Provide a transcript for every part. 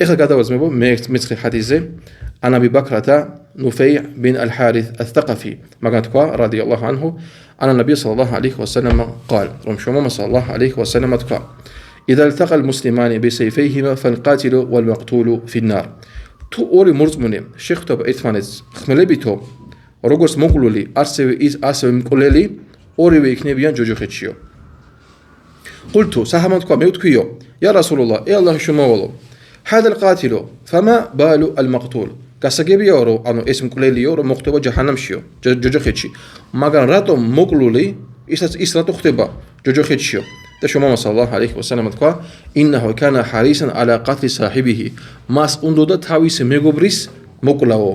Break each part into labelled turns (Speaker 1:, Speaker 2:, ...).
Speaker 1: ეხლა გადავაზმებო მეცხრე ჰადისზე ან აბი ბაქრათა ნუფეი ბინ ალ-ჰარith ათ-თაყაფი მაგათ თქვა რადიალლაჰუ ანჰუ ანა ნაბი სალლალაჰუ ალეიჰი ვასალამ قال რომ შუმა სალლალაჰუ ალეიჰი ვასალამ თქვა إذا التقى المسلمان بسيفيهما فالقاتل والمقتول في النار თუ ორი მორწმუნე შეხვდება ერთმანეთს ხმელებითო როგორც მოკლული ასევე მკვლელი ორივე იქნებიან ჯოჯოხეთშიო قلت საჰაბამ თქვა მე ვთქვიო يا رسول الله ე ალლაჰის შუმავალო هذا القاتل فما بال المقتول გასაგებია რომ ანუ ეს მკვლელიო რომ მოხდება ჯაჰანამშიო ჯოჯოხეთში მაგრამ რატომ მოკლული ის რატო ხდება ჯოჯოხეთშიო და შუმა სალლალაჰუ ალეიჰი ვასალამ თქვა ინნაჰუ კანა ჰარისან ალა ყატლი საჰიბიჰი მას უნდოდა თავისი მეგობრის მოკვლაო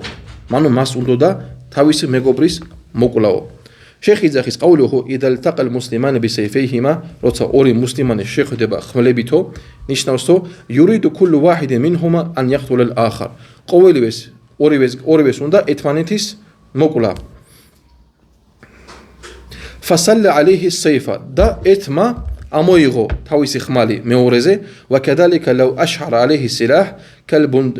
Speaker 1: მანუ მას უნდოდა თავისი მეგობრის მოკვლაო შეიხ იძახის ყავლუჰუ იდალ თაყალ მუსლიმანი ბისაიფიჰიმა როცა ორი მუსლიმანი შეხვდება ხმელებითო ნიშნავს რომ იურიდუ კულუ ვაჰიდ მინჰუმა ან იახტულ ალ-ახარ ორივეს უნდა ერთმანეთის მოკლა ფასალა ალეიჰი საიფა და ერთმა ამოიღო თავისი ხმალი მეორეზე ვაკადალიკა ლაუ აშჰარა ალეიჰი სილაჰ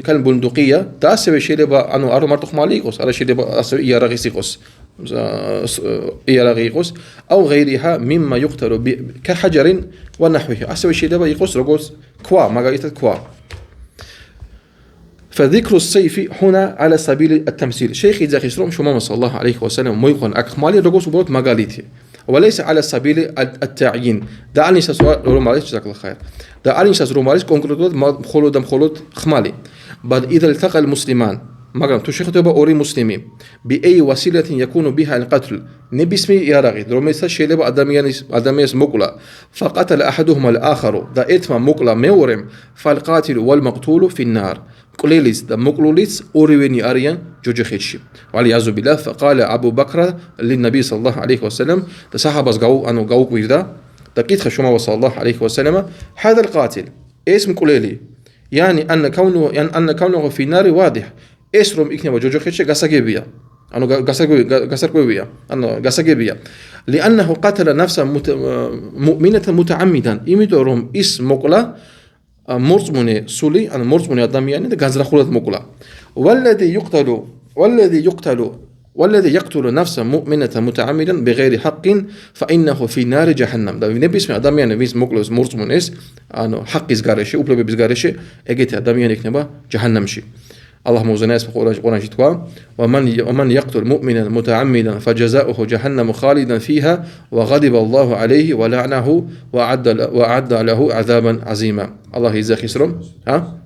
Speaker 1: კალბუნდუყია და ასევე შეიძლება ანუ არ მარტო ხმალი იყოს არა შეიძლება ასევე იარაღის იყოს იარაღი იყოს აუ ღეირიჰა მიმმა იუხტალუ კაჰაჯარინ ვა ნაჰვიჰი ასევე შეიძლება იყოს როგორც ქვა მაგალითად ქვა فذكر السيف هنا على سبيل التمثيل شيخ يزخيس روم شوما صلى الله عليه وسلم مويقون اكمالي رغوس وبوت مغاليتي وليس على سبيل التعيين دعني سسوا روماليس جزاك الله خير دعني سس روماليس كونكريتوت خولود خمالي بل اذا التقى المسلمان მაგრამ თუ შეხვდება ორი მუსლიმი بأي وسيلة يكون بها القتل نبسمي يارغي რომელსაც შეიძლება ადამიანის მოკლა فقتل احدهما الاخر და ერთმა მოკლა მეორემ فالقاتل والمقتول في النار قليلس და მოკლულიც ორივენი არიან ჯოჯოხეთში والعياذ بالله فقال ابو بكر للنبي صلى الله عليه وسلم და საჰაბას გაუკვირდა და კითხა შუმა صلى الله عليه وسلم هذا القاتل ეს მკვლელი يعني ان كونه في النار واضح ეს რომ იქნება ჯოჯოხეთში გასაგებია ანუ გასარკვევია ანუ გასაგებია لانه قتل نفسا مؤمنة متعمدا იმიტომ რომ ის მოკლა მორწმუნე სული ანუ მორწმუნე ადამიანი და განზრახულად მოკლა والذي يقتل نفسا مؤمنة متعمدا بغير حق فإنه في نار جهنم და ნებისმიერ ადამიანი ვის მოკლავს მორწმუნეს ანუ ჰაყის გარეშე უფლებების გარეშე ეგეთი ადამიანი იქნება ჯაჰანამში الله موزنا اسم قرآن شتوا ومن يقتل مؤمنا متعمدا فجزاؤه جهنم خالدا فيها وغضب الله عليه ولعنه وأعد له عذابا عظيما الله يجزاك خيرا ها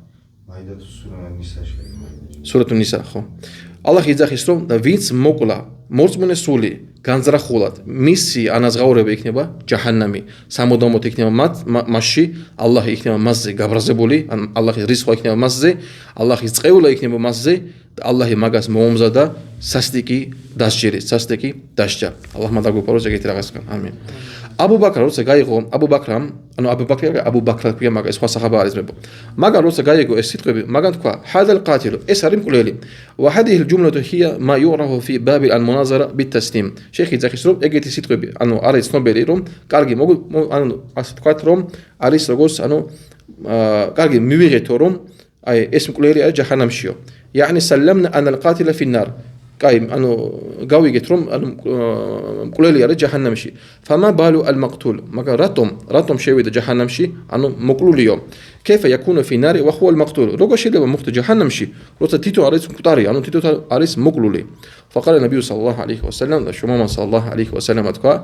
Speaker 1: سورة النساء خو الله يجزاك خيرا და ვინც მოკლა მორწმუნე სული განზრახულად მისი ანაზღაურება იქნება ჯაჰანამი სამუდამოდ იქნება მასში ალლაჰი იქნება მასზე გაბრაზებული ან ალლაჰის რისხვა იქნება მასზე ალლაჰის წეულა იქნება მასზე და ალლაჰი მაგას მოუმზადა სასტიკი დასჯა ალლაჰმა დაგვიპაროს ეგეთი რაღაცგან ამინ აბუ ბაქრა როცა გაიღო აბუ ბაქრა ქვია მაგას სხვა საჰაბა არის მებო მაგრამ როცა გაიღო ეს სიტყვები მაგან თქვა ჰადალ ყატილ ეს არის მკვლელი وهذه الجملة هي ما يعرف في باب المناظرة بالتسليم شيخ يزახის რომ ეგეთი სიტყვები ანუ არის ცნობილი რომ კარგი ანუ ასე თქვათ რომ არის როგორც ანუ კარგი მივიღეთო რომ აი ეს მკვლელი არის ჯაჰანამშიო يعني سلمنا ان القاتل في النار კაი ანუ გავიგეთ რომ ანუ მკვლელი არის ჯაჰანამში فما بال المقتول მაგრამ რატომ შევიდა ჯაჰანამში ანუ მოკლულიო كيف يكون في النار وهو المقتول როგორ შეიძლება მოხდეს ჯაჰანამში როცა თითო არის მკვდარი ანუ თითო არის მოკლული فقال النبي صلى الله عليه وسلم شوما صلى الله عليه وسلم თქვა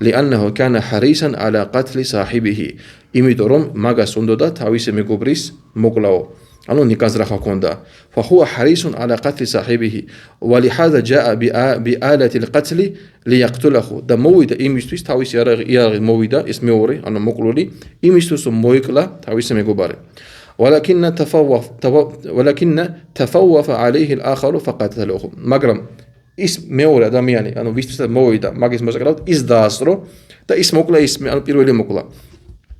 Speaker 1: لانه كان حريصا على قتل صاحبه იმიტომ რომ მაგას უნდოდა თავისი მეგობრის მოკვლაო ანუ ნიკაზრახა ქონდა فهو حريص على قتل صاحبه ولهذا جاء بآلة القتل ليقتله და მოვიდა იმისთვის თავისი იარაღი მოვიდა ეს მეორე ანუ მოკლული იმისთვის რომ მოიკლა თავისი მეგობარი ولكن تفوف عليه الآخر فقتله მაგრამ ის მეორე ადამიანი ანუ ვისთვის მოვიდა მაგის მოსაკრავად ის დაასწრო და ის მოკლა ის ანუ პირველი მოკლა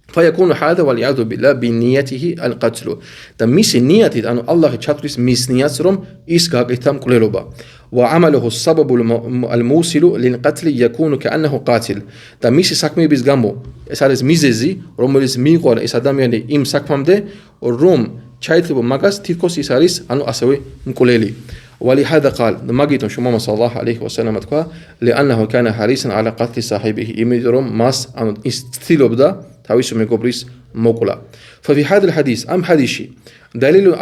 Speaker 1: فيكون هذا والعياذ بالله بنيته القتل და მისი ნიათით ანუ ალლაჰი ჩათვლის მის ნიათს რომ ის გაკეთა მკვლელობა وعمله السبب الموصل للقتل يكون كأنه قاتل და მისი საქმეების გამო ეს არის მიზეზი რომელიც მიიყვანა ეს ადამიანი იმ საქმამდე რომ ჩაითლება მაგას თითქოს ის არის ასევე მკვლელი. ولهذا قال მაგითო შუმამა სალლალაჰუ ალეიჰი ვასალამ თქვა لأنه كان حريصا على قتل صاحبه იმიტომ რომ მას ის ცდილობდა თავის მეგობრის მოკლა. ففي هذا الحديث ამ حديثში دليل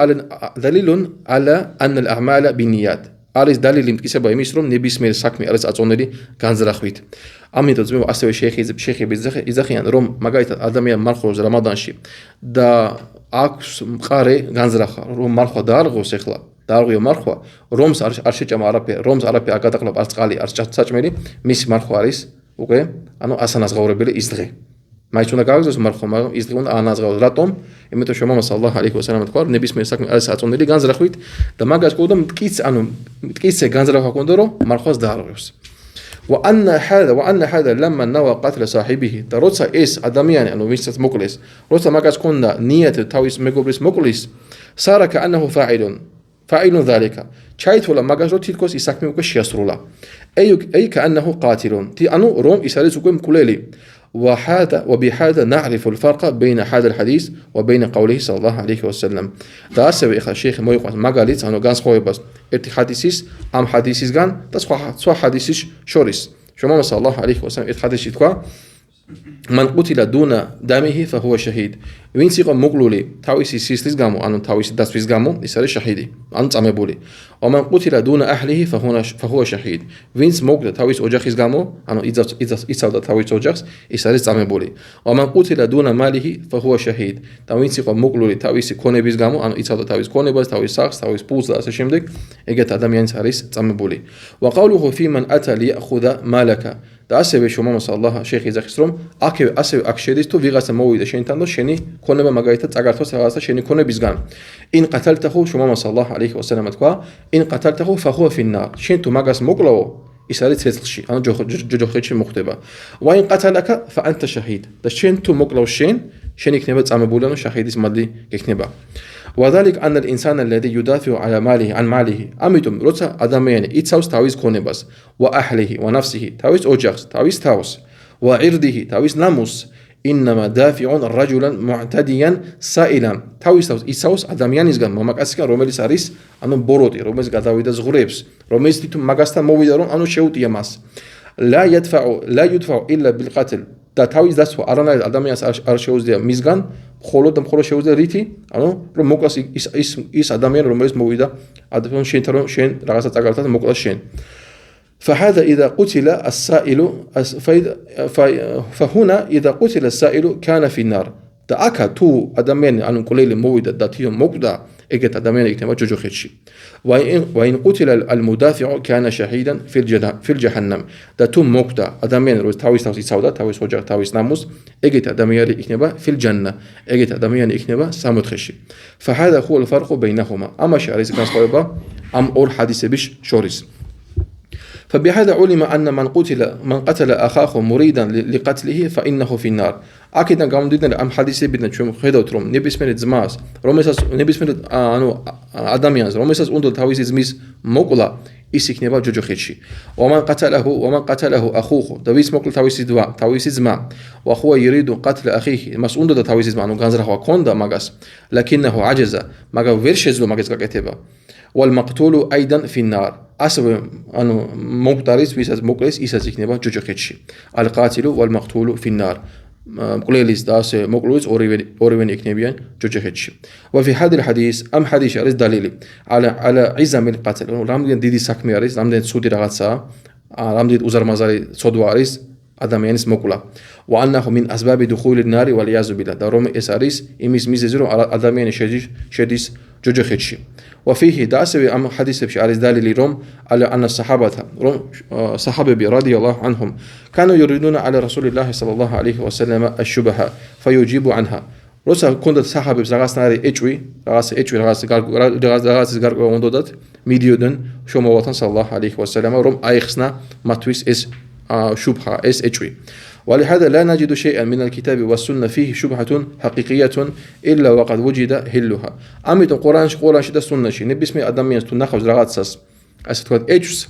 Speaker 1: على أن الأعمال بالنيات არის დალილი მტკიცება იმის რომ ნებისმიერ საქმე არის აწონილი განზრახვით. ამიტომ ძმებო ასევე შეიხები იძახიან რომ მაგალითად ადამიან მარხობს რამადანში და აქვს მყარე განზრახვა რომ მარხვა დაარღვევს ახლა დაარღვია მარხვა რომს არ შეჭამა არაფერი რომს არაფერი არ გადაყლაპ არ წყალი არ საჭმელი მისი მარხვა არის უკვე ასანაზღაურებელი ის დღე. მაინც უნდა გავაგზავნოს მარხვა მაგრამ ის დღე უნდა ანაზღაუროს. რატომ? იმიტომ რომ მამა სალლალაჰუ ალეიჰი ვასალამ თქვა რომ ნებისმიერ საქმე არის აწონილი განზრახვით და მაგას ყოდა მტკიცე განზრახვა ქონდა რომ მარხვას დაარღვევს. وأن هذا لما نوى قتل صاحبه და როცა ეს ადამიანი ვისაც მოკლეს როცა მაგას ქონდა ნიეთი თავის მეგობრის მოკლის سار كأنه فاعل ذلك ჩაითვალა მაგას რომ თითქოს ის საქმე უკვე შეასრულა. أي كأنه قاتل რომ ის არის უკვე მკვლელი. وبهذا نعرف الفرق بين هذا الحديث وبين قوله صلى الله عليه وسلم. და ასევე ახლა შეიხი მოიყვანს მაგალითს განსხვავებას ერთი ჰადისის ამ ჰადისისგან და სხვა ჰადისის შორის. შუმამა სალლალაჰუ ალეიჰი ვასალამ ერთ ჰადისში თქვა من قتل دون دمه فهو شهيد. ვინც იყო მოკლული თავისი სისხლის გამო, თავისი დასვის გამო, ის არის შაჰიდი, წამებული. ومن قتل دون أهله فهو شهيد. ვინც მოკვდა თავის ოჯახის გამო, იცავდა თავის ოჯახს, ის არის წამებული. ومن قتل دون ماله فهو شهيد. და ვინც იყო მოკლული თავისი ქონების გამო, იცავდა თავის ქონებას, თავის სახლს, თავის პულს და ასე შემდეგ, ეგეთ ადამიანს არის წამებული. وقوله في من أتى ليأخذ مالك. და ასევე შუმამა სალლალაჰუ შეიხი იძახის რომ ასევე აქ შედის თუ ვიღაცა მოვიდა შენთან და შენი ქონება მაგალითად წაგართვას რაღაცა შენი ქონებისგან. إن قتلته შუმამა სალლალაჰუ ალეიჰი ვასალამ თქვა إن قتلته فهو في النار. შენ თუ მაგას მოკლავო ის არის ცეცხლში, ჯოჯოხეთში მოხდება. وإن قتلك فأنت شهيد. და შენ თუ მოკლავ შენ იქნება წამებული, შაჰიდის მადლი გექნება. وذلك أن الإنسان الذي يدافع على ماله عن ماله. ამიტომ როცა ადამიანი იცავს თავის ქონებას وأهله ونفسه თავის ოჯახს, თავის თავს وعرضه თავის ნამუსს إنما دافع رجلا معتديا سائلا. თავის თავს იცავს ადამიანისგან, მამაკაცისგან, რომელიც არის ბოროტი, რომელიც გადავიდა ზღვრებს, რომელიც თვითონ მაგასთან მოვიდა რომ შეუტია მას. لا يدفع إلا بالقتل. და თავის დასვა არანაირ ადამიანს არ შეუძლია მისგან, მხოლოდ შეუძლია რითი, რომ მოკლას ის ადამიანი, რომელიც მოვიდა შენთან, რომ შენ რაღაცა წაგართად მოკლას შენ. فهذا إذا قتل السائل فهنا إذا قتل السائل كان في النار. და აქ თუ ადამიანი მკვლელი მოვიდა და თვითონ მოკვდა, ეგეთ ადამიანი იქნება ჯოჯოხეთში. وإن قتل المدافع كان شهيدا في الجحنم. და თუ მოკვდა ადამიანი რომ თავის თავს იცავდა, თავის ოჯახს, თავის ნამუსს, ეგეთ ადამიანი იქნება في الجنة. ეგეთ ადამიანი იქნება სამოთხეში. فهذا هو الفرق بينهما. ამაში არის განსხვავება ამ ორ ჰადისების შორის. فبهذا علم أن من قتل أخاه مريدا لقتله فإنه في النار. აქედან გამომდინარე ამ ჰადისებიდან ჩვენ ხედავთ რომ ნებისმიერ ძმას, რომელსაც ნებისმიერ ადამიანს, რომელსაც უნდა თავისი ძმის მოკლა, ის იქნება ჯოჯოხეთში. ومن قتله أخوه. და ვის მოკლა თავისი ძმა, وهو يريد قتل أخيه. მას უნდა და თავისი ძმა, განზრახვა ქონდა მაგას, لكنه عجز. მაგრამ ვერ შეძლო მაგას გაკეთება. والمقتول أيضا في النار. ასევე მოკვდარის ვისაც მოკლეს ისაც იქნება ჯოჯოხეთში. القاتل والمقتول في النار. მკვლელის და ასე მოკლუის ორივენი იქნებიან ჯოჯოხეთში. وفي هذا الحديث ამ ჰადისში არის დალილი على عظم القتل. რამდენი დიდი საქმე არის, რამდენი ცუდი რაღაცაა, რამდენი უზარმაზარი ცოდვა არის ადამიანის მოკლა. وأنه من أسباب دخول النار والعياذ بالله. და რომ ეს არის იმის მიზეზი რომ ადამიანი შედის ჯოჯოხეთში. وفيه და ასევე ამ ჰადისებში არის დალილი რომ أن الصحابة რომ صحابები رضي الله عنهم كانوا يريدون على رسول الله صلى الله عليه وسلم الشبهة فيجيب عنها. როცა ქონდათ საჰაბებს რაღაცნაირი რაღაცის გარკვევა უნდათ მიდიოდნენ შომოვალთან სალლალაჰუ ალეიჰი ვასალამ რომ აიხსნა მათთვის ეს შუბჰა, ეს ეჭვი. ولهذا لا نجد شيئا من الكتاب والسنة فيه شبهة حقيقية إلا وقد وجد حلها. ამიტომ ყურანში და სუნნაში ნებისმიერ ადამიანს თუ ნახავს რაღაცას, ასე თქვა ეჭვს,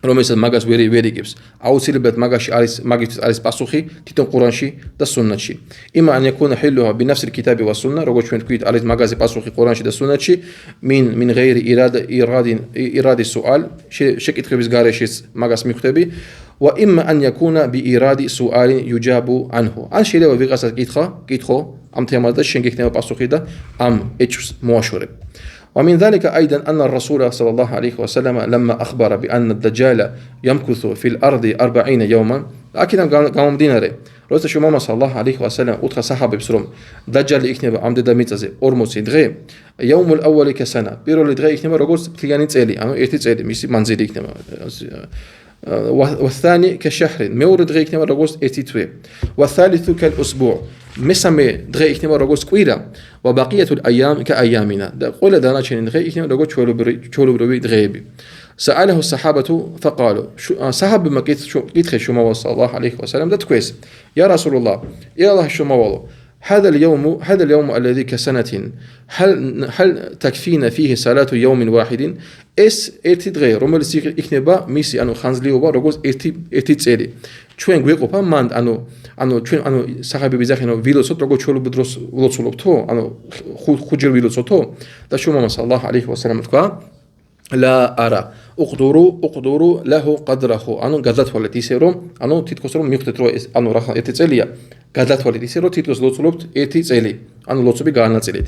Speaker 1: რომელსაც მაგას ვერ იგებს. აუცილებლად მაგისთვის არის პასუხი თვითონ ყურანში და სუნნათში. იმა ან yakuna hilluha bi nafs al-kitabi wa sunnah, როგორც ჩვენ თქვით, არის მაგაზე პასუხი ყურანში და სუნნათში, min ghairi iradi su'al, შეკითხების გარეშეც მაგას მიხვდები. Wa imma an yakuna bi iradi su'alin yujabu anhu. ან შეიძლება ვიღასაც კითხო ამ თემაზე და შენ გექნება პასუხი და ამ ეჭვს მოაშორებ. ومن ذلك أيضا أن الرسول صلى الله عليه وسلم لما أخبر بأن الدجال يمكث في الأرض 40 يوما أكيد قام ديناره رأس شو ماما صلى الله عليه وسلم أدخل صحابة بسرهم دجال يكنب عمد دميتزه أرموس يدغي يوم الأول كسنة بيرو يدغي يكنب رجوز تلياني تسألي أنا إرتي تسألي ميسي منزل يكنب والثاني كشهر مورد غي يكنب رجوز إرتي توي والثالث كالأسبوع مسمى دغي يكنب رجوز كويرا وبقية الأيام كأيامنا قول دانا شين دغي يكنب رجوز شولو بروي دغيبي سأله الصحابة فقالوا صحاب ما قيت شو ما صلى الله عليه وسلم ده كويس يا رسول الله يا الله شو ما والله هذا اليوم الذي كسنة هل تكفينا فيه صلاة يوم واحد ارتدغير رمل سيق اكنبا ميسي انو خانزليوبا رجوز ارتدغيري ჩვენ გვეყოფა მან ანუ ჩვენ სახაბები ბიზახინო ვილოცოთ როგორ ჩოლობ დროს ვლოცულობთო ანუ ხუჯერ ვილოცოთო და შუმამა სალლაჰუ ალეიჰი ვასალამ თქვა ლა არა უყდურუ ლაჰუ ყადრაჰუ ანუ გადათვალეთ ისე რომ ანუ თითქოს რომ მიხვდეთ რომ ეს ანუ რა ერთი წელია გადათვალეთ ისე რომ თითქოს ლოცულობთ ერთი წელი ანუ ლოცვები გაანაწილეთ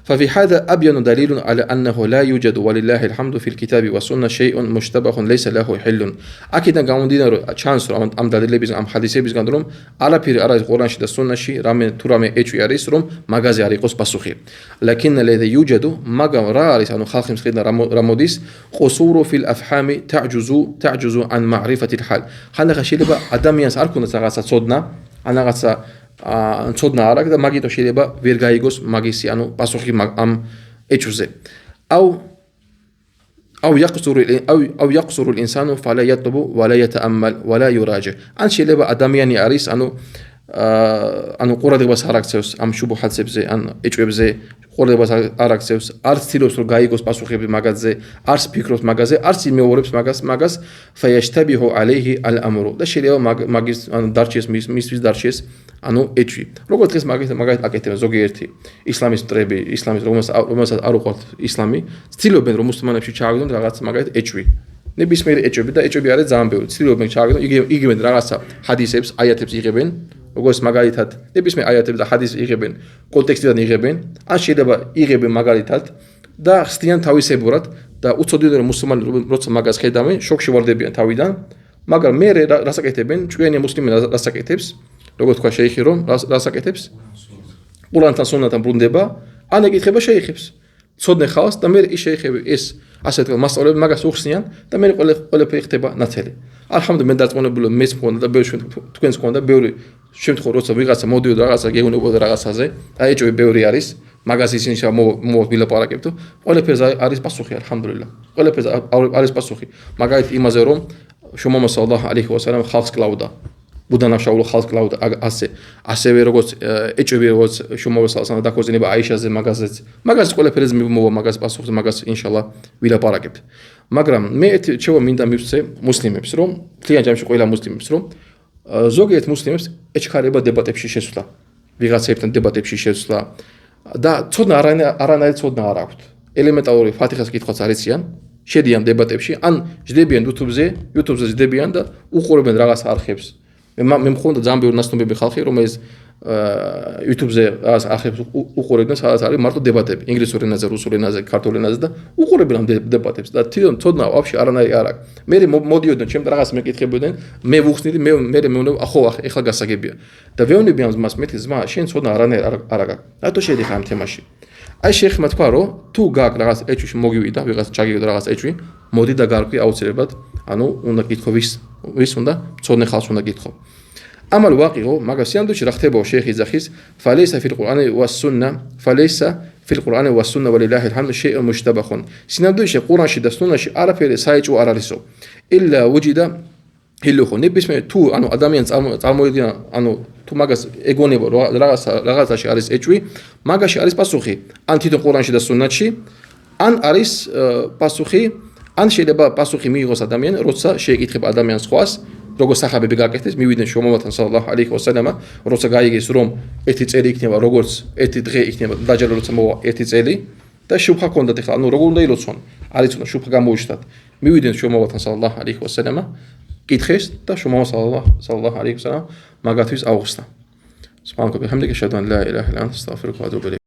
Speaker 1: ففي هذا أبين دليل على أنه لا يوجد ولله الحمد في الكتاب والسنة شيء مشتبه ليس له حل أكيد გამომდინა რომ ჩანს რომ ამ დადილებისგან ამ ჰადისებისგან რომ არაფერი არ არის ყურანში და სუნნაში რამე ეჭვი არის რომ მაგაზე არ იყოს პასუხი لكن الذي يوجد მაგამ რა არის ანუ ხალხი მსხიდნა რა მოდის قصور في الأفهام تعجز عن معرفة الحال ხანდახან შეიძლება ადამიანს არ ქონდეს რაღაცა ცოდნა ან რაღაცა ცოდნა არ აქვს და მაგიტო შეიძლება ვერ გაიგოს მაგისი ანუ პასუხი ამ ეჭვზე أو يقصر الإنسان فلا يطلب ولا يتأمل ولا يراجع ან შეიძლება ადამიანი არის ანუ ყურადღებას არ აქცევს ამ შუბუჰატებზე ან ეჭვებზე ყურადღებას არ აქცევს არც ცდილობს რომ გაიგოს პასუხები მაგაზე არც ფიქრობს მაგაზე არც იმეორებს მაგას فيشتبه عليه الأمر და შეიძლება მაგის ანუ დარჩეს მისთვის დარჩეს ანუ ეჭვი როგორც დღეს მაგას აკეთებენ ზოგიერთი ისლამის მტრები ისლამის რომელსაც არ უყვართ ისლამი ცდილობენ რომ მუსლიმანებში ჩააგდონ რაღაც მაგალითად ეჭვი ნებისმიერი ეჭვები და ეჭვები არის ძალიან ბევრი ცდილობენ ჩააგდონ იგებენ რაღაცა ჰადისებს აიათებს იღებენ როგორც მაგალითად ნებისმიერ აიათებს და ჰადისს იღებენ კონტექსტიდან იღებენ ან შეიძლება იღებენ მაგალითად და ხსნიან თავისებურად და უცოდინენ რომ მუსლიმანები როცა მაგას ხედავენ შოკში ვარდებიან თავიდან მაგრამ მე რას აკეთებენ ჩვენი მუსლიმანი რას აკეთებს როგორც თქვა შეიხი რომ რას აკეთებს ყურანთან სუნნათთან ბრუნდება ან ეკითხება შეიხებს ცოდნე ხალხს და მე ის შეიხები ეს ასე თქვა მასწავლებლები მაგას უხსნიან და მე ყველაფერი ხდება ნათელი ალჰამდულილlah მე დარწმუნებული მეც მქონდა და ბევრი თქვენს მქონდა ბევრი შემთხვევა როცა ვიღაცა მოდიოდა რაღაცა გეუბნებოდა რაღაცაზე და ეჭვი ბევრი არის მაგას ისინი ვილაპარაკებთო ყველაფერზე არის პასუხი ალჰამდულილlah ყველაფერზე არის პასუხი მაგალითად იმაზე რომ შუმამა სალლაჰუ ალეიჰი ვასალამ ხალხს კლავდა ბუდანაშაულო ხალხს კლავდა ასევე როგორც ეჭვები როგორც შუმამა სალლაჰუ დაქორწინება აიშაზე მაგას ყველაფერზე მოვა მაგას პასუხზე მაგას ინშალლა ვილაპარაკებთ მაგრამ მე ჩემო მინდა მივცე მუსლიმებს რომ თლიან ჯამში ყველა მუსლიმებს რომ ზოგიერთ მუსლიმებს ეჩქარება დებატებში შესვლა ვიღაცებთან დებატებში შესვლა და ცოდნა არანაირი ცოდნა არ აქვთ ელემენტარული ფათიხას კითხვაც არ იციან შედიან დებატებში ან ჯდებიან YouTube-ზე ჯდებიან და უყურებენ რაღაც არხებს მე მქონდა ძალიან ბევრი ნაცნობები ხალხი რომელიც YouTube-ზე არხებს უყურებენ სადაც არის მარტო დებატები ინგლისურ ენაზე რუსულ ენაზე ქართულ ენაზე და უყურებენ ამ დებატებს და თვითონ ცოდნა ვაფშე არანაირი არ აქვს მე მოდიოდნენ ჩემთან რაღაც მეკითხებოდნენ მე ვუხსნიდი მე მეუბნები ახო ეხლა გასაგებია და ვეუბნები ამ ზმას მეთქი ზმა შენ ცოდნა არანაირი არ აქვს რატო შედიხარ ამ თემაში აი შეიხმა თქვა რომ თუ გაქვს რაღაც ეჭვი მოგივიდა ვიღაც ჩაგიგდა რაღაც ეჭვი მოდი და გარკვი აუცილებლად ანუ უნდა კითხო ვის უნდა ცოდნე ხალხს უნდა კითხო أما الواقع ما قصيان دوش رختبه شيخ زخيس فليس في القرآن والسنة ولله الحمد شيء مشتبه سنان دوش القرآن شد السنة شيء عرف سايج وعرارسو إلا وجد هلوخو نبسم تو أنو أدميان تعمودين أنو تو ما قص إجوني رغاس شيء عرس إجوي ما قص عرس بسوخي أنتي القرآن شد السنة شيء أن عرس بسوخي ან შეიძლება პასუხი მიიღოს ადამიანი, როცა შეეკითხება ადამიანს ხვას, როგორ სახაბები გაკეთდეს, მივიდნენ შუამავთან სალალაჰუ ალეიჰი ვასალამა, როცა გაიგეს რომ ერთი წელი იქნება, როგორც ერთი დღე იქნება, დაჯერა როცა მოვა ერთი წელი და შუბჰა ჰქონდათ ახლა, ანუ როგორ უნდა ილოცონ, არ იცოდნენ, შუბჰა გამოუჩნდათ. მივიდნენ შუამავთან სალალაჰუ ალეიჰი ვასალამა, კითხეს და შუამავა სალალაჰუ ალეიჰი ვასალამა მაგათთვის აუხსნა. Subhanaka bihamdika ashhadu an la ilaha illa anta astaghfiruka wa atubu ilayk.